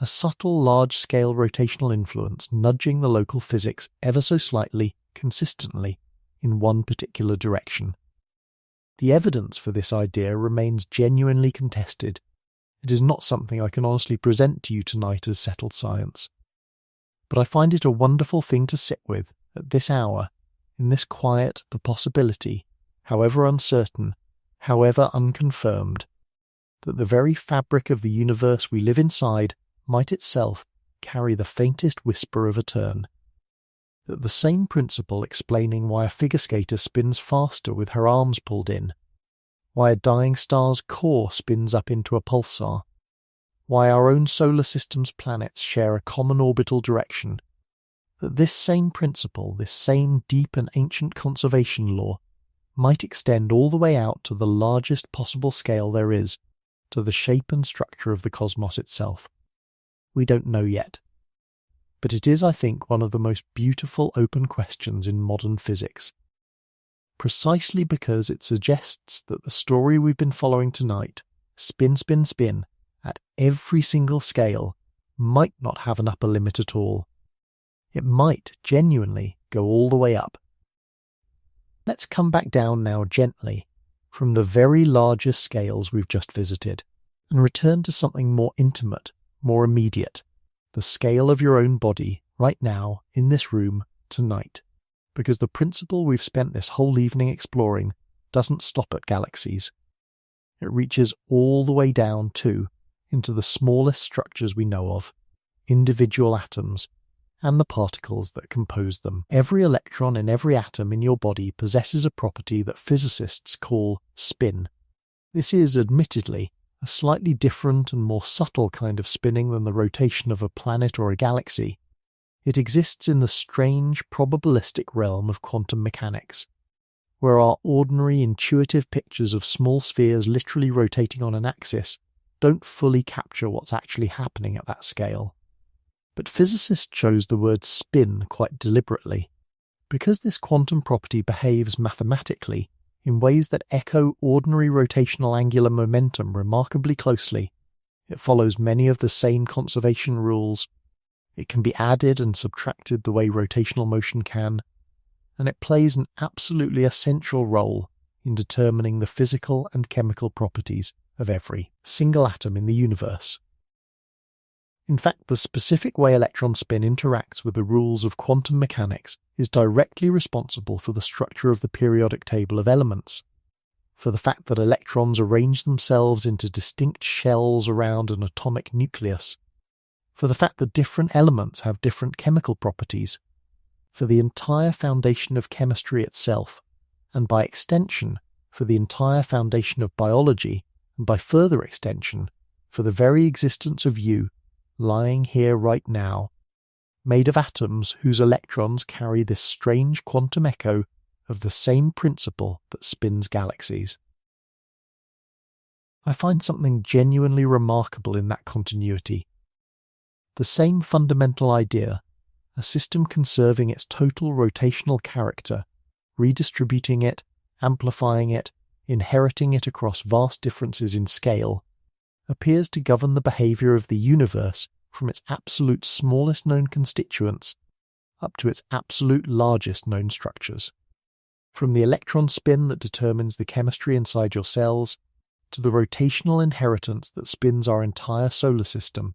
A subtle large-scale rotational influence nudging the local physics ever so slightly, consistently, in one particular direction. The evidence for this idea remains genuinely contested. It is not something I can honestly present to you tonight as settled science. But I find it a wonderful thing to sit with, at this hour, in this quiet, the possibility, however uncertain, however unconfirmed, that the very fabric of the universe we live inside might itself carry the faintest whisper of a turn. That the same principle explaining why a figure skater spins faster with her arms pulled in, why a dying star's core spins up into a pulsar, why our own solar system's planets share a common orbital direction, that this same principle, this same deep and ancient conservation law, might extend all the way out to the largest possible scale there is, to the shape and structure of the cosmos itself. We don't know yet. But it is, I think, one of the most beautiful open questions in modern physics. Precisely because it suggests that the story we've been following tonight, spin, spin, spin, at every single scale, might not have an upper limit at all. It might genuinely go all the way up. Let's come back down now gently from the very largest scales we've just visited and return to something more intimate, more immediate, the scale of your own body right now in this room tonight, because the principle we've spent this whole evening exploring doesn't stop at galaxies. It reaches all the way down too into the smallest structures we know of, individual atoms, and the particles that compose them. Every electron in every atom in your body possesses a property that physicists call spin. This is, admittedly, a slightly different and more subtle kind of spinning than the rotation of a planet or a galaxy. It exists in the strange probabilistic realm of quantum mechanics, where our ordinary intuitive pictures of small spheres literally rotating on an axis don't fully capture what's actually happening at that scale. But physicists chose the word spin quite deliberately, because this quantum property behaves mathematically in ways that echo ordinary rotational angular momentum remarkably closely. It follows many of the same conservation rules. It can be added and subtracted the way rotational motion can, and it plays an absolutely essential role in determining the physical and chemical properties of every single atom in the universe. In fact, the specific way electron spin interacts with the rules of quantum mechanics is directly responsible for the structure of the periodic table of elements, for the fact that electrons arrange themselves into distinct shells around an atomic nucleus, for the fact that different elements have different chemical properties, for the entire foundation of chemistry itself, and by extension, for the entire foundation of biology, and by further extension, for the very existence of you, lying here right now, made of atoms whose electrons carry this strange quantum echo of the same principle that spins galaxies. I find something genuinely remarkable in that continuity. The same fundamental idea, a system conserving its total rotational character, redistributing it, amplifying it, inheriting it across vast differences in scale, appears to govern the behavior of the universe from its absolute smallest known constituents up to its absolute largest known structures. From the electron spin that determines the chemistry inside your cells, to the rotational inheritance that spins our entire solar system,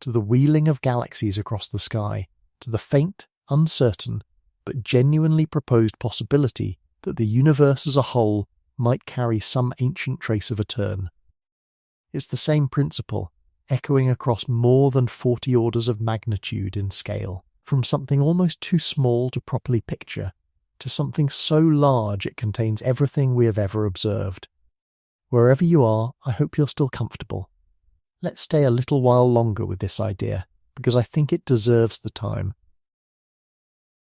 to the wheeling of galaxies across the sky, to the faint, uncertain, but genuinely proposed possibility that the universe as a whole might carry some ancient trace of a turn. It's the same principle, echoing across more than 40 orders of magnitude in scale, from something almost too small to properly picture, to something so large it contains everything we have ever observed. Wherever you are, I hope you're still comfortable. Let's stay a little while longer with this idea, because I think it deserves the time.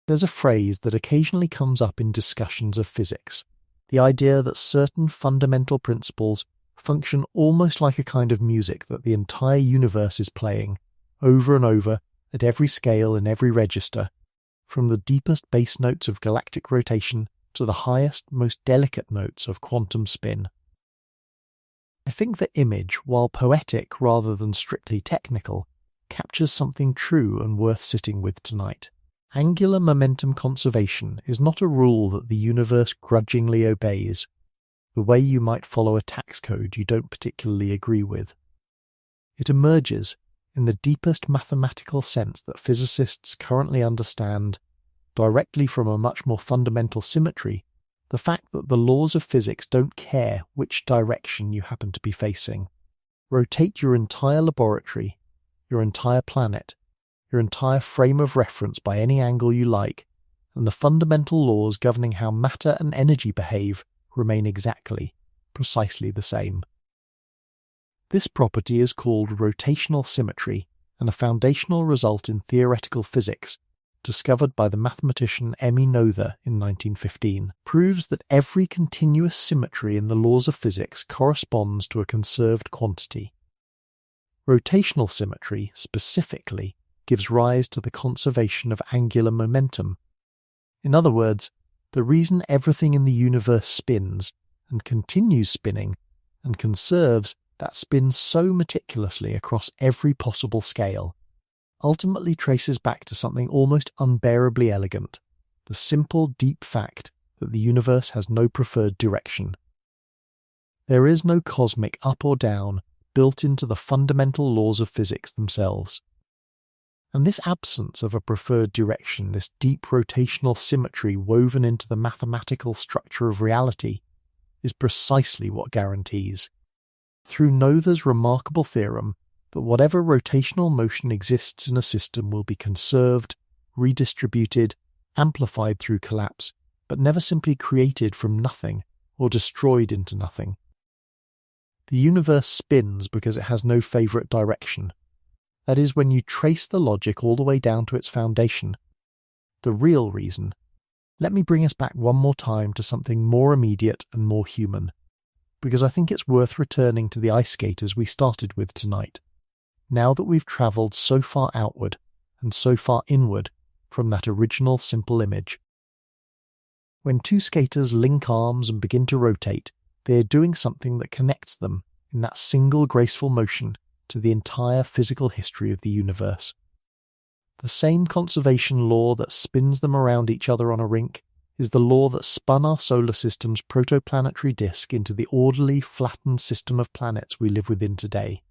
There's a phrase that occasionally comes up in discussions of physics, the idea that certain fundamental principles function almost like a kind of music that the entire universe is playing, over and over, at every scale and every register, from the deepest bass notes of galactic rotation to the highest, most delicate notes of quantum spin. I think the image, while poetic rather than strictly technical, captures something true and worth sitting with tonight. Angular momentum conservation is not a rule that the universe grudgingly obeys, the way you might follow a tax code you don't particularly agree with. It emerges, in the deepest mathematical sense that physicists currently understand, directly from a much more fundamental symmetry, the fact that the laws of physics don't care which direction you happen to be facing. Rotate your entire laboratory, your entire planet, your entire frame of reference by any angle you like, and the fundamental laws governing how matter and energy behave remain exactly, precisely the same. This property is called rotational symmetry, and a foundational result in theoretical physics, discovered by the mathematician Emmy Noether in 1915, proves that every continuous symmetry in the laws of physics corresponds to a conserved quantity. Rotational symmetry, specifically, gives rise to the conservation of angular momentum. In other words, the reason everything in the universe spins, and continues spinning, and conserves that spins so meticulously across every possible scale, ultimately traces back to something almost unbearably elegant, the simple, deep fact that the universe has no preferred direction. There is no cosmic up or down built into the fundamental laws of physics themselves. And this absence of a preferred direction, this deep rotational symmetry woven into the mathematical structure of reality, is precisely what guarantees, through Noether's remarkable theorem, that whatever rotational motion exists in a system will be conserved, redistributed, amplified through collapse, but never simply created from nothing or destroyed into nothing. The universe spins because it has no favourite direction. That is, when you trace the logic all the way down to its foundation. The real reason. Let me bring us back one more time to something more immediate and more human, because I think it's worth returning to the ice skaters we started with tonight, now that we've travelled so far outward and so far inward from that original simple image. When two skaters link arms and begin to rotate, they are doing something that connects them in that single graceful motion to the entire physical history of the universe. The same conservation law that spins them around each other on a rink is the law that spun our solar system's protoplanetary disk into the orderly, flattened system of planets we live within today.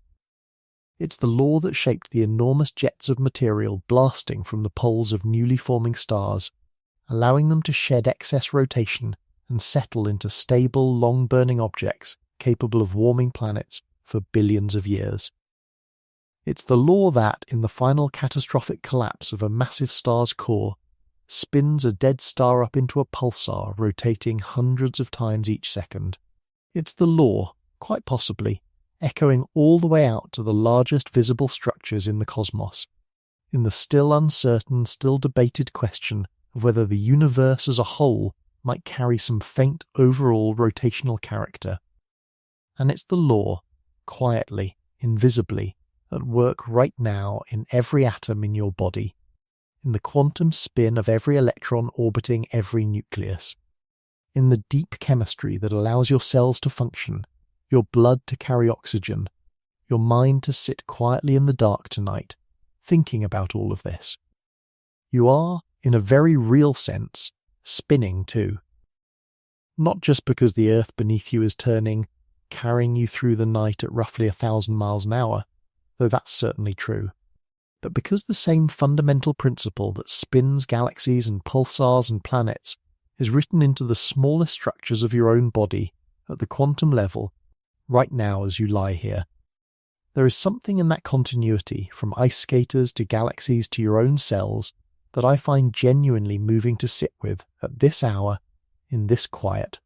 It's the law that shaped the enormous jets of material blasting from the poles of newly forming stars, allowing them to shed excess rotation and settle into stable, long-burning objects capable of warming planets for billions of years. It's the law that, in the final catastrophic collapse of a massive star's core, spins a dead star up into a pulsar rotating hundreds of times each second. It's the law, quite possibly, echoing all the way out to the largest visible structures in the cosmos, in the still uncertain, still debated question of whether the universe as a whole might carry some faint overall rotational character. And it's the law, quietly, invisibly, at work right now in every atom in your body, in the quantum spin of every electron orbiting every nucleus, in the deep chemistry that allows your cells to function, your blood to carry oxygen, your mind to sit quietly in the dark tonight, thinking about all of this. You are, in a very real sense, spinning too. Not just because the earth beneath you is turning, carrying you through the night at roughly 1,000 miles an hour, though that's certainly true, but because the same fundamental principle that spins galaxies and pulsars and planets is written into the smallest structures of your own body at the quantum level right now as you lie here. There is something in that continuity, from ice skaters to galaxies to your own cells, that I find genuinely moving to sit with at this hour, in this quiet.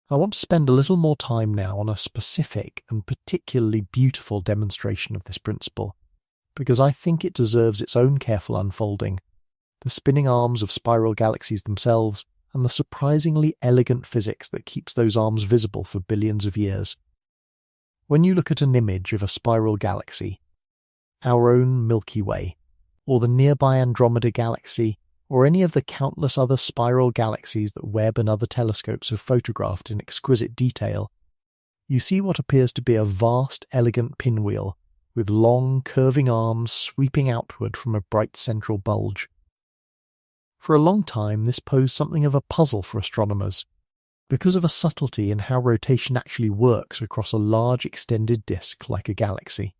I want to spend a little more time now on a specific and particularly beautiful demonstration of this principle, because I think it deserves its own careful unfolding, the spinning arms of spiral galaxies themselves, and the surprisingly elegant physics that keeps those arms visible for billions of years. When you look at an image of a spiral galaxy, our own Milky Way, or the nearby Andromeda galaxy, or any of the countless other spiral galaxies that Webb and other telescopes have photographed in exquisite detail, you see what appears to be a vast, elegant pinwheel, with long, curving arms sweeping outward from a bright central bulge. For a long time, this posed something of a puzzle for astronomers, because of a subtlety in how rotation actually works across a large extended disk like a galaxy.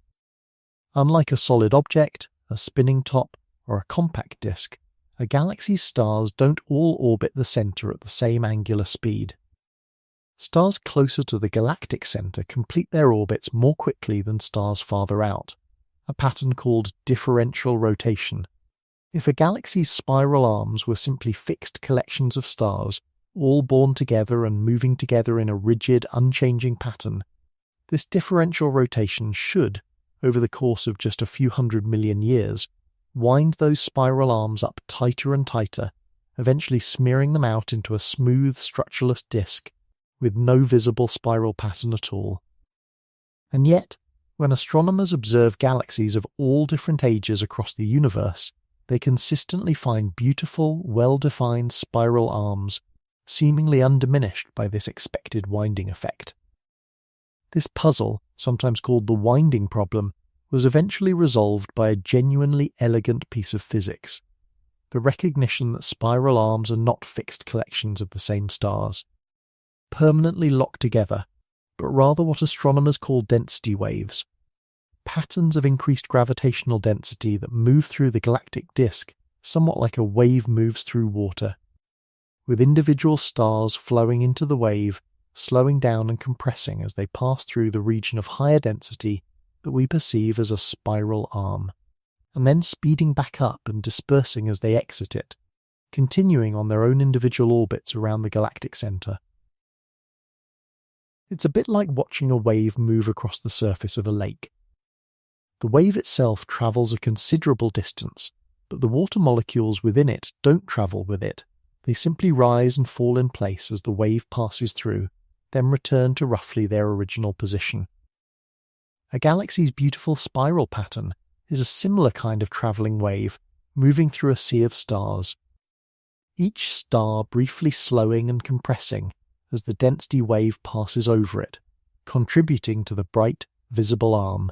Unlike a solid object, a spinning top, or a compact disk, a galaxy's stars don't all orbit the centre at the same angular speed. Stars closer to the galactic centre complete their orbits more quickly than stars farther out, a pattern called differential rotation. If a galaxy's spiral arms were simply fixed collections of stars, all born together and moving together in a rigid, unchanging pattern, this differential rotation should, over the course of just a few 100 million years, wind those spiral arms up tighter and tighter, eventually smearing them out into a smooth, structureless disk with no visible spiral pattern at all. And yet, when astronomers observe galaxies of all different ages across the universe, they consistently find beautiful, well-defined spiral arms, seemingly undiminished by this expected winding effect. This puzzle, sometimes called the winding problem, was eventually resolved by a genuinely elegant piece of physics, the recognition that spiral arms are not fixed collections of the same stars, permanently locked together, but rather what astronomers call density waves, patterns of increased gravitational density that move through the galactic disk somewhat like a wave moves through water, with individual stars flowing into the wave, slowing down and compressing as they pass through the region of higher density that we perceive as a spiral arm, and then speeding back up and dispersing as they exit it, continuing on their own individual orbits around the galactic centre. It's a bit like watching a wave move across the surface of a lake. The wave itself travels a considerable distance, but the water molecules within it don't travel with it. They simply rise and fall in place as the wave passes through, then return to roughly their original position. A galaxy's beautiful spiral pattern is a similar kind of travelling wave, moving through a sea of stars. Each star briefly slowing and compressing as the density wave passes over it, contributing to the bright, visible arm,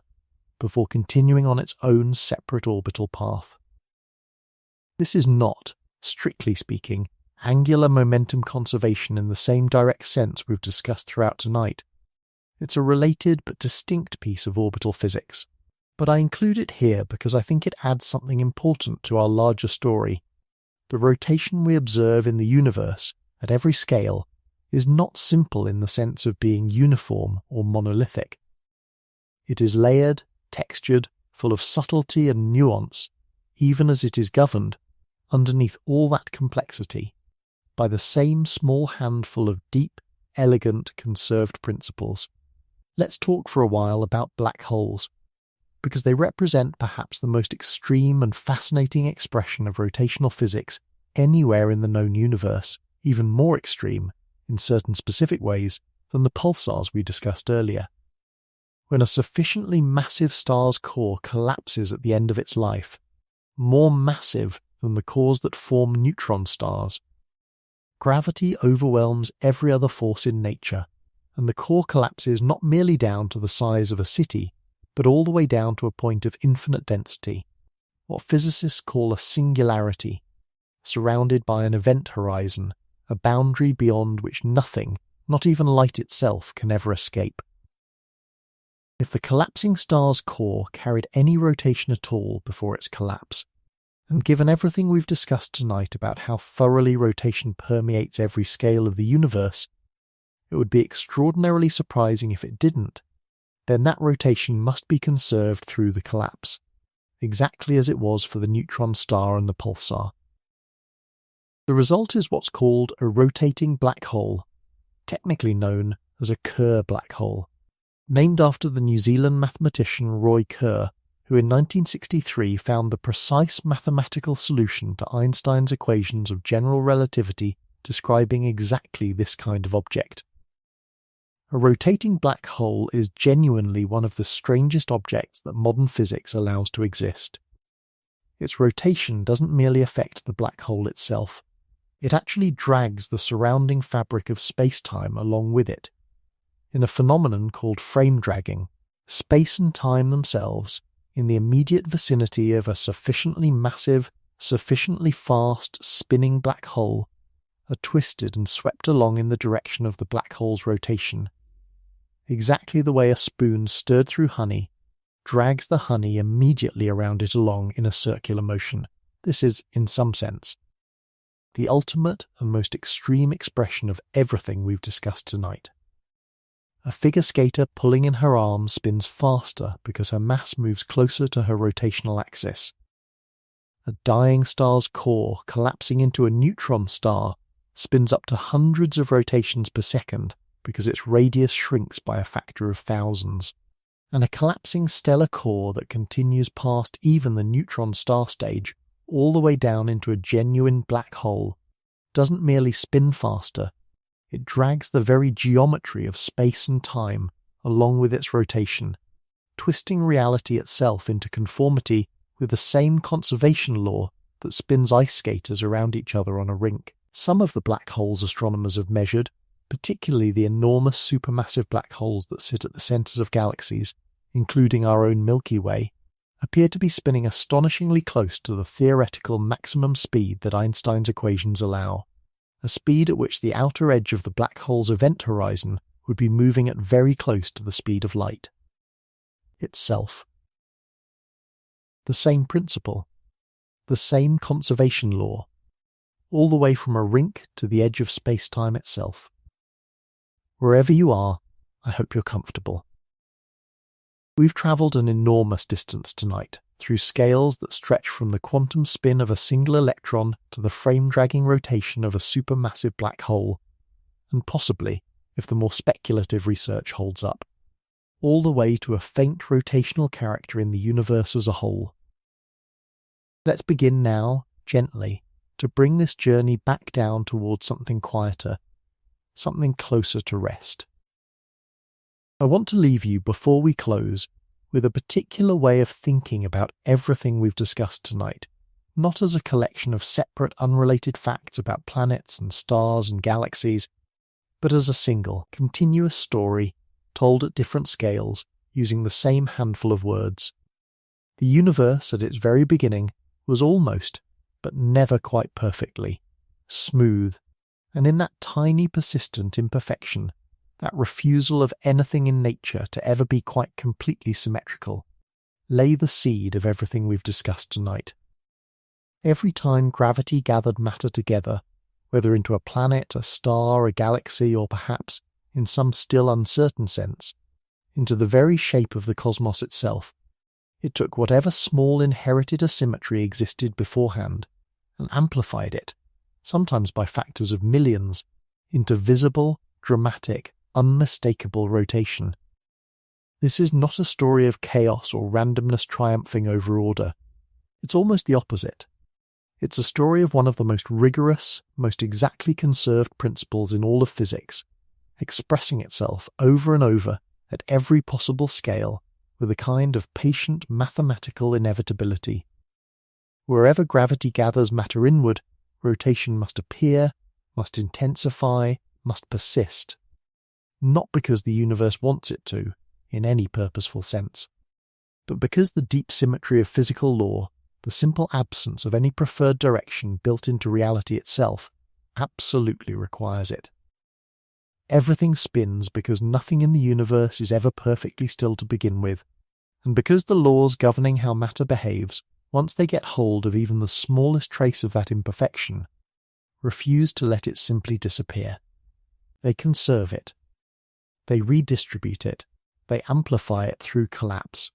before continuing on its own separate orbital path. This is not, strictly speaking, angular momentum conservation in the same direct sense we've discussed throughout tonight. It's a related but distinct piece of orbital physics, but I include it here because I think it adds something important to our larger story. The rotation we observe in the universe, at every scale, is not simple in the sense of being uniform or monolithic. It is layered, textured, full of subtlety and nuance, even as it is governed, underneath all that complexity, by the same small handful of deep, elegant, conserved principles. Let's talk for a while about black holes, because they represent perhaps the most extreme and fascinating expression of rotational physics anywhere in the known universe, even more extreme, in certain specific ways, than the pulsars we discussed earlier. When a sufficiently massive star's core collapses at the end of its life, more massive than the cores that form neutron stars, gravity overwhelms every other force in nature, and the core collapses not merely down to the size of a city, but all the way down to a point of infinite density, what physicists call a singularity, surrounded by an event horizon, a boundary beyond which nothing, not even light itself, can ever escape. If the collapsing star's core carried any rotation at all before its collapse, and given everything we've discussed tonight about how thoroughly rotation permeates every scale of the universe, it would be extraordinarily surprising if it didn't. Then that rotation must be conserved through the collapse, exactly as it was for the neutron star and the pulsar. The result is what's called a rotating black hole, technically known as a Kerr black hole, named after the New Zealand mathematician Roy Kerr, who in 1963 found the precise mathematical solution to Einstein's equations of general relativity describing exactly this kind of object. A rotating black hole is genuinely one of the strangest objects that modern physics allows to exist. Its rotation doesn't merely affect the black hole itself, it actually drags the surrounding fabric of space-time along with it. In a phenomenon called frame dragging, space and time themselves, in the immediate vicinity of a sufficiently massive, sufficiently fast spinning black hole, are twisted and swept along in the direction of the black hole's rotation, exactly the way a spoon stirred through honey drags the honey immediately around it along in a circular motion. This is, in some sense, the ultimate and most extreme expression of everything we've discussed tonight. A figure skater pulling in her arms spins faster because her mass moves closer to her rotational axis. A dying star's core collapsing into a neutron star spins up to hundreds of rotations per second because its radius shrinks by a factor of thousands. And a collapsing stellar core that continues past even the neutron star stage all the way down into a genuine black hole doesn't merely spin faster, it drags the very geometry of space and time along with its rotation, twisting reality itself into conformity with the same conservation law that spins ice skaters around each other on a rink. Some of the black holes astronomers have measured, particularly the enormous supermassive black holes that sit at the centres of galaxies, including our own Milky Way, appear to be spinning astonishingly close to the theoretical maximum speed that Einstein's equations allow, a speed at which the outer edge of the black hole's event horizon would be moving at very close to the speed of light itself. The same principle, the same conservation law, all the way from a rink to the edge of space-time itself. Wherever you are, I hope you're comfortable. We've travelled an enormous distance tonight, through scales that stretch from the quantum spin of a single electron to the frame-dragging rotation of a supermassive black hole, and possibly, if the more speculative research holds up, all the way to a faint rotational character in the universe as a whole. Let's begin now, gently, to bring this journey back down towards something quieter, something closer to rest. I want to leave you, before we close, with a particular way of thinking about everything we've discussed tonight, not as a collection of separate, unrelated facts about planets and stars and galaxies, but as a single, continuous story told at different scales using the same handful of words. The universe at its very beginning was almost, but never quite perfectly, smooth, and in that tiny persistent imperfection, that refusal of anything in nature to ever be quite completely symmetrical, lay the seed of everything we've discussed tonight. Every time gravity gathered matter together, whether into a planet, a star, a galaxy, or perhaps, in some still uncertain sense, into the very shape of the cosmos itself, it took whatever small inherited asymmetry existed beforehand and amplified it, sometimes by factors of millions, into visible, dramatic, unmistakable rotation. This is not a story of chaos or randomness triumphing over order. It's almost the opposite. It's a story of one of the most rigorous, most exactly conserved principles in all of physics, expressing itself over and over at every possible scale with a kind of patient mathematical inevitability. Wherever gravity gathers matter inward, rotation must appear, must intensify, must persist. Not because the universe wants it to, in any purposeful sense, but because the deep symmetry of physical law, the simple absence of any preferred direction built into reality itself, absolutely requires it. Everything spins because nothing in the universe is ever perfectly still to begin with, and because the laws governing how matter behaves, once they get hold of even the smallest trace of that imperfection, refuse to let it simply disappear. They conserve it. They redistribute it. They amplify it through collapse.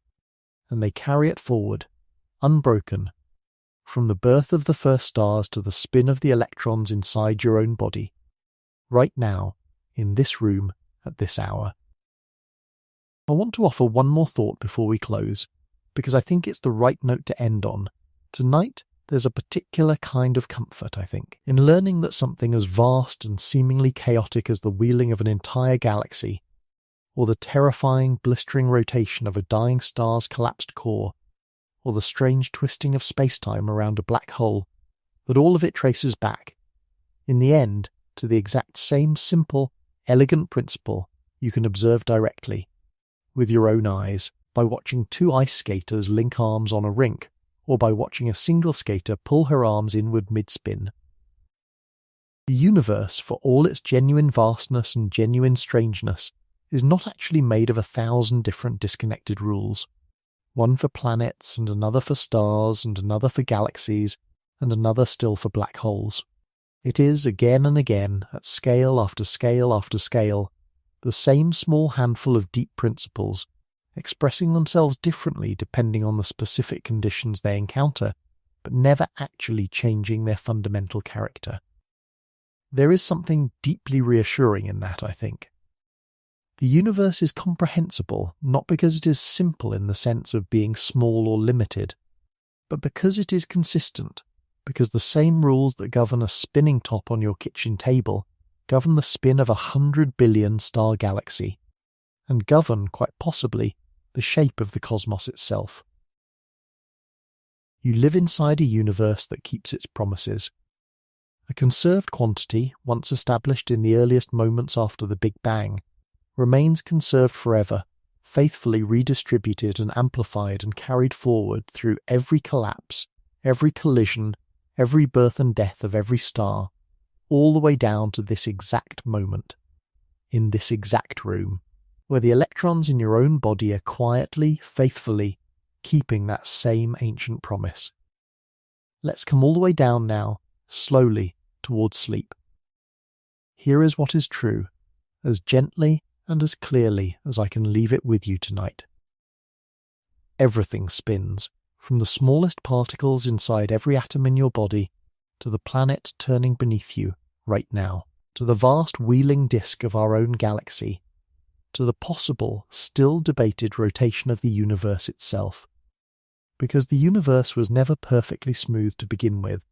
And they carry it forward, unbroken, from the birth of the first stars to the spin of the electrons inside your own body, right now, in this room, at this hour. I want to offer one more thought before we close, because I think it's the right note to end on. Tonight, there's a particular kind of comfort, I think, in learning that something as vast and seemingly chaotic as the wheeling of an entire galaxy, or the terrifying, blistering rotation of a dying star's collapsed core, or the strange twisting of space-time around a black hole, that all of it traces back, in the end, to the exact same simple, elegant principle you can observe directly, with your own eyes, by watching two ice skaters link arms on a rink, or by watching a single skater pull her arms inward mid-spin. The universe, for all its genuine vastness and genuine strangeness, is not actually made of 1,000 different disconnected rules, one for planets and another for stars and another for galaxies and another still for black holes. It is, again and again, at scale after scale after scale, the same small handful of deep principles, expressing themselves differently depending on the specific conditions they encounter, but never actually changing their fundamental character. There is something deeply reassuring in that, I think. The universe is comprehensible not because it is simple in the sense of being small or limited, but because it is consistent, because the same rules that govern a spinning top on your kitchen table govern the spin of 100 billion star galaxy, and govern, quite possibly, the shape of the cosmos itself. You live inside a universe that keeps its promises. A conserved quantity, once established in the earliest moments after the Big Bang, remains conserved forever, faithfully redistributed and amplified and carried forward through every collapse, every collision, every birth and death of every star, all the way down to this exact moment, in this exact room, where the electrons in your own body are quietly, faithfully, keeping that same ancient promise. Let's come all the way down now, slowly, towards sleep. Here is what is true, as gently and as clearly as I can leave it with you tonight. Everything spins, from the smallest particles inside every atom in your body to the planet turning beneath you right now. to the vast wheeling disk of our own galaxy, to the possible, still debated rotation of the universe itself. Because the universe was never perfectly smooth to begin with,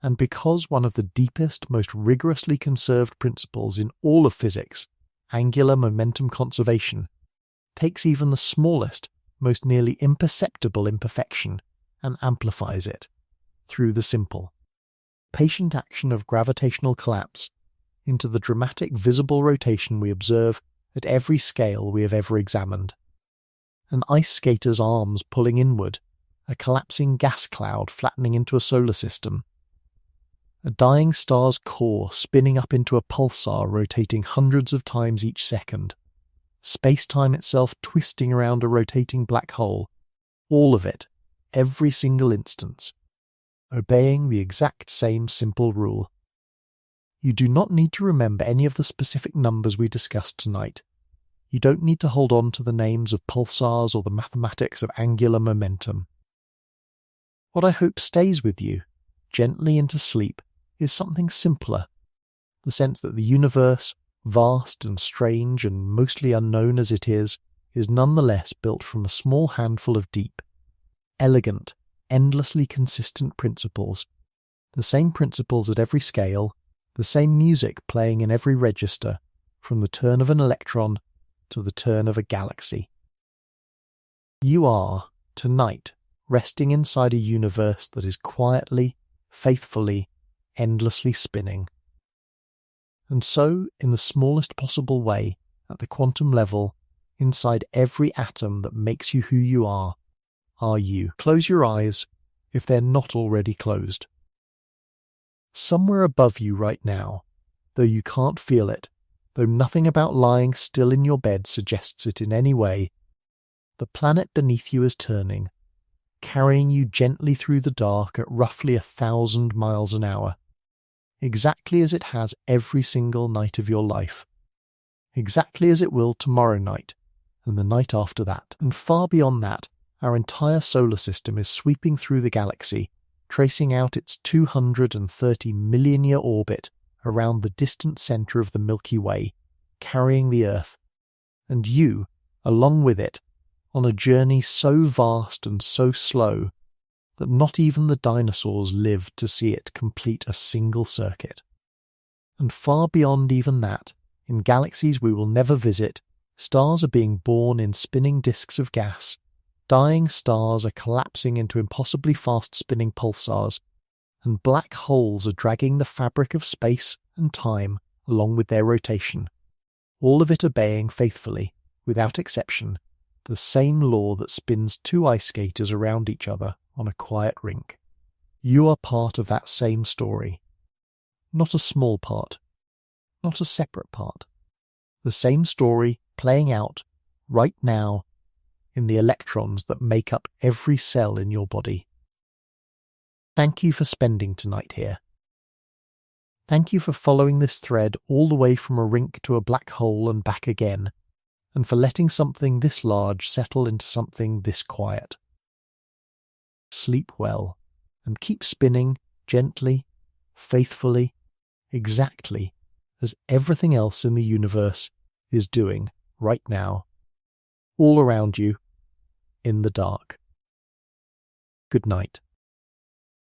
and because one of the deepest, most rigorously conserved principles in all of physics, angular momentum conservation, takes even the smallest, most nearly imperceptible imperfection and amplifies it, through the simple, patient action of gravitational collapse, into the dramatic visible rotation we observe at every scale we have ever examined. An ice skater's arms pulling inward, a collapsing gas cloud flattening into a solar system, a dying star's core spinning up into a pulsar rotating hundreds of times each second, space-time itself twisting around a rotating black hole, all of it, every single instance, obeying the exact same simple rule. You do not need to remember any of the specific numbers we discussed tonight. You don't need to hold on to the names of pulsars or the mathematics of angular momentum. What I hope stays with you, gently into sleep, is something simpler, the sense that the universe, vast and strange and mostly unknown as it is nonetheless built from a small handful of deep, elegant, endlessly consistent principles, the same principles at every scale, the same music playing in every register, from the turn of an electron to the turn of a galaxy. You are, tonight, resting inside a universe that is quietly, faithfully, endlessly spinning. And so, in the smallest possible way, at the quantum level, inside every atom that makes you who you are you. Close your eyes, if they're not already closed. Somewhere above you right now, though you can't feel it, though nothing about lying still in your bed suggests it in any way, the planet beneath you is turning, carrying you gently through the dark at roughly 1,000 miles an hour, exactly as it has every single night of your life, exactly as it will tomorrow night, and the night after that. And far beyond that, our entire solar system is sweeping through the galaxy, tracing out its 230 million-year orbit around the distant centre of the Milky Way, carrying the Earth, and you, along with it, on a journey so vast and so slow that not even the dinosaurs lived to see it complete a single circuit. And far beyond even that, in galaxies we will never visit, stars are being born in spinning disks of gas, dying stars are collapsing into impossibly fast-spinning pulsars, and black holes are dragging the fabric of space and time along with their rotation, all of it obeying faithfully, without exception, the same law that spins two ice skaters around each other on a quiet rink. You are part of that same story. Not a small part. Not a separate part. The same story playing out, right now, in the electrons that make up every cell in your body. Thank you for spending tonight here. Thank you for following this thread all the way from a rink to a black hole and back again, and for letting something this large settle into something this quiet. Sleep well, and keep spinning gently, faithfully, exactly as everything else in the universe is doing right now, all around you, in the dark. Good night.